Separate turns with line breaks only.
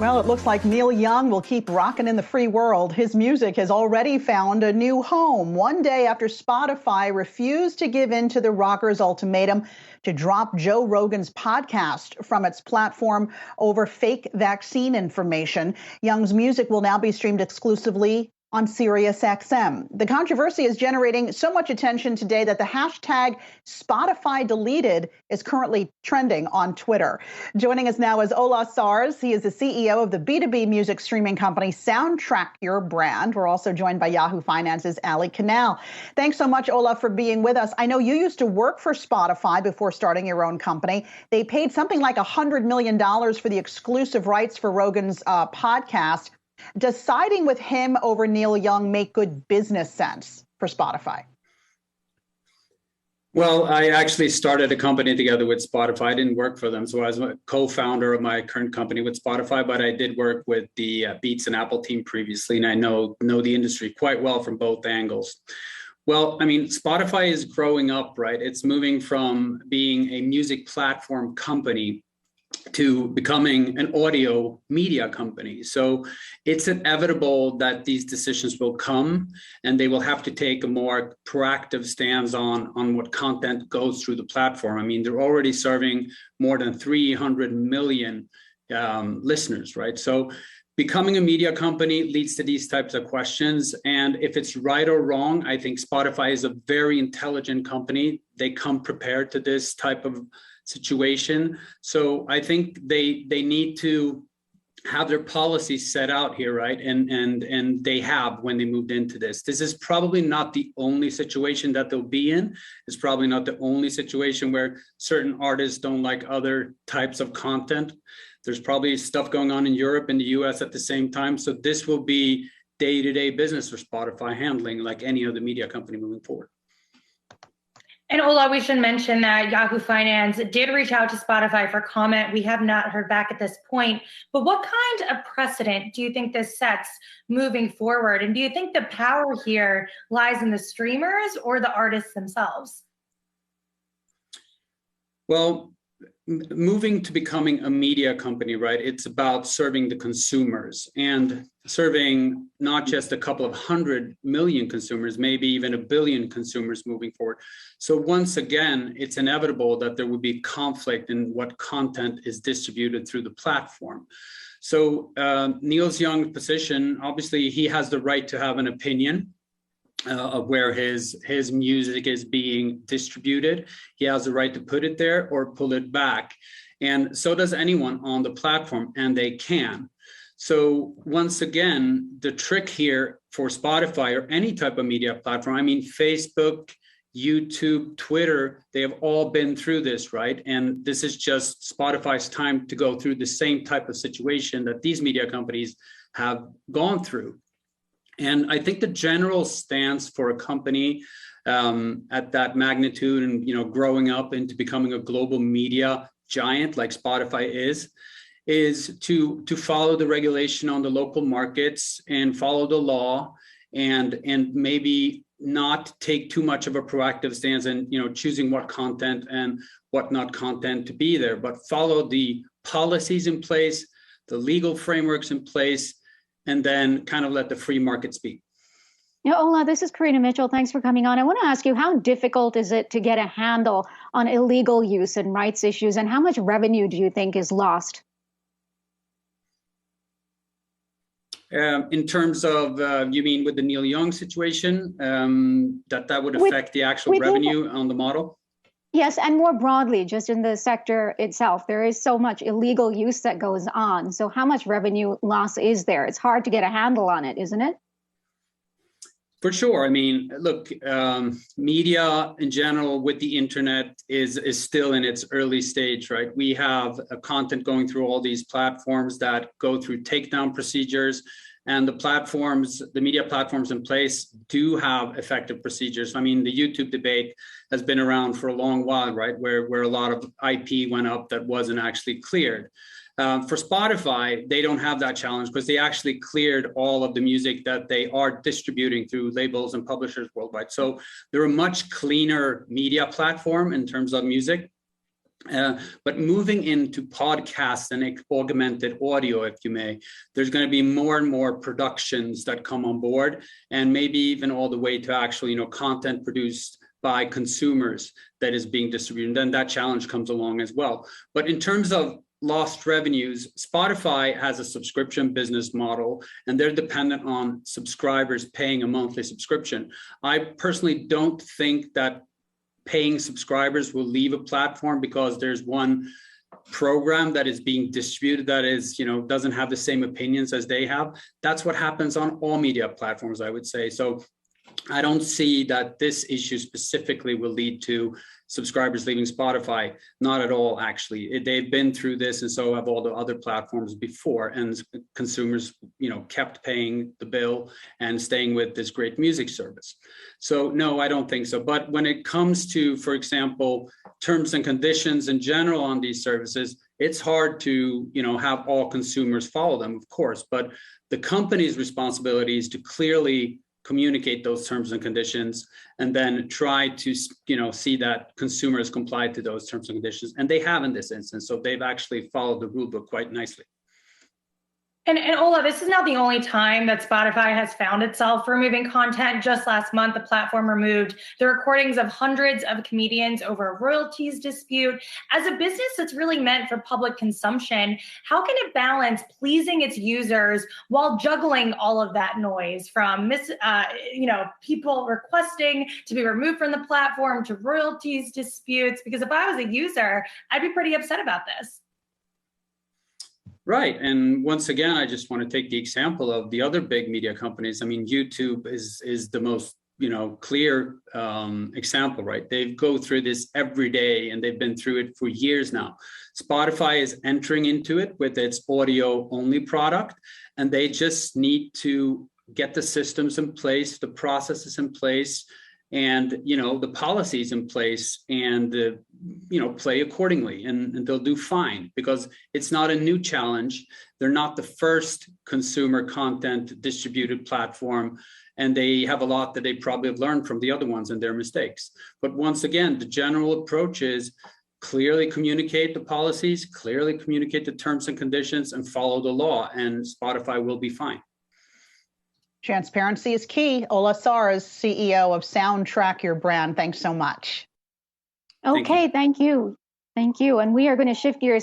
Well, it looks like Neil Young will keep rocking in the free world. His music has already found a new home one day after Spotify refused to give in to the rocker's ultimatum to drop Joe Rogan's podcast from its platform over fake vaccine information. Young's music will now be streamed exclusively on SiriusXM. The controversy is generating so much attention today that the hashtag Spotify deleted is currently trending on Twitter. Joining us now is Ola Sars. He is the CEO of the B2B music streaming company Soundtrack Your Brand. We're also joined by Yahoo Finance's Ali Canal. Thanks so much, Ola, for being with us. I know you used to work for Spotify before starting your own company. They paid something like $100 million for the exclusive rights for Rogan's podcast. Does siding with him over Neil Young make good business sense for Spotify?
Well, I actually started a company together with Spotify. I didn't work for them, so I was a co-founder of my current company with Spotify, but I did work with the Beats and Apple team previously, and I know the industry quite well from both angles. Well, I mean, Spotify is growing up, right? It's moving from being a music platform company to becoming an audio media company. So it's inevitable that these decisions will come and they will have to take a more proactive stance on what content goes through the platform. I mean, they're already serving more than 300 million listeners, right? So becoming a media company leads to these types of questions. And if it's right or wrong, I think Spotify is a very intelligent company. They come prepared to this type of situation. So I think they need to have their policies set out here, right? And they have when they moved into this. This is probably not the only situation that they'll be in. It's probably not the only situation where certain artists don't like other types of content. There's probably stuff going on in Europe and the US at the same time. So this will be day-to-day business for Spotify handling like any other media company moving forward.
And Ola, we should mention that Yahoo Finance did reach out to Spotify for comment. We have not heard back at this point. But what kind of precedent do you think this sets moving forward? And do you think the power here lies in the streamers or the artists themselves?
Well, moving to becoming a media company, right? It's about serving the consumers and serving not just a couple of 100 million consumers, maybe even 1 billion consumers moving forward. So once again, it's inevitable that there will be conflict in what content is distributed through the platform. So Neil Young's position, obviously he has the right to have an opinion of where his music is being distributed. He has the right to put it there or pull it back. And so does anyone on the platform, and they can. So once again, the trick here for Spotify or any type of media platform, I mean, Facebook, YouTube, Twitter, they have all been through this, right? And this is just Spotify's time to go through the same type of situation that these media companies have gone through. And I think the general stance for a company at that magnitude and growing up into becoming a global media giant like Spotify is to follow the regulation on the local markets and follow the law and maybe not take too much of a proactive stance and choosing what content and what not content to be there, but follow the policies in place, the legal frameworks in place, and then kind of let the free market speak.
Ola, this is Karina Mitchell. Thanks for coming on. I want to ask you, how difficult is it to get a handle on illegal use and rights issues, and how much revenue do you think is lost?
In terms of, you mean with the Neil Young situation, that would affect the actual revenue on the model?
Yes, and more broadly, just in the sector itself, there is so much illegal use that goes on. So how much revenue loss is there? It's hard to get a handle on it, isn't it?
For sure. I mean, look, media in general with the internet is still in its early stage, right? We have content going through all these platforms that go through takedown procedures. And the media platforms in place do have effective procedures. I mean, the YouTube debate has been around for a long while, right? Where a lot of IP went up that wasn't actually cleared. For Spotify, they don't have that challenge because they actually cleared all of the music that they are distributing through labels and publishers worldwide. So they're a much cleaner media platform in terms of music. But moving into podcasts and augmented audio, if you may, there's going to be more and more productions that come on board, and maybe even all the way to actually, content produced by consumers that is being distributed. And then that challenge comes along as well. But in terms of lost revenues, Spotify has a subscription business model, and they're dependent on subscribers paying a monthly subscription. I personally don't think that paying subscribers will leave a platform because there's one program that is being distributed that is, doesn't have the same opinions as they have. That's what happens on all media platforms, I would say. So I don't see that this issue specifically will lead to subscribers leaving Spotify. Not at all, actually. They've been through this, and so have all the other platforms before, and consumers, kept paying the bill and staying with this great music service. So no, I don't think so. But when it comes to, for example, terms and conditions in general on these services, it's hard to, have all consumers follow them, of course. But the company's responsibility is to clearly communicate those terms and conditions, and then try to, see that consumers comply to those terms and conditions. And they have in this instance. So they've actually followed the rule book quite nicely.
And Ola, this is not the only time that Spotify has found itself removing content. Just last month, the platform removed the recordings of hundreds of comedians over a royalties dispute. As a business that's really meant for public consumption, how can it balance pleasing its users while juggling all of that noise from people requesting to be removed from the platform to royalties disputes? Because if I was a user, I'd be pretty upset about this.
Right. And once again, I just want to take the example of the other big media companies. I mean, YouTube is the most, clear example, right? They go through this every day, and they've been through it for years now. Spotify is entering into it with its audio only product, and they just need to get the systems in place, the processes in place, and the policies in place, and play accordingly, and they'll do fine, because it's not a new challenge. They're not the first consumer content distributed platform, and they have a lot that they probably have learned from the other ones and their mistakes. But once again, the general approach is clearly communicate the policies, clearly communicate the terms and conditions, and follow the law, and Spotify will be fine.
Transparency is key. Ola Sars, CEO of Soundtrack Your Brand. Thanks so much.
Okay, thank you. Thank you. And we are going to shift gears.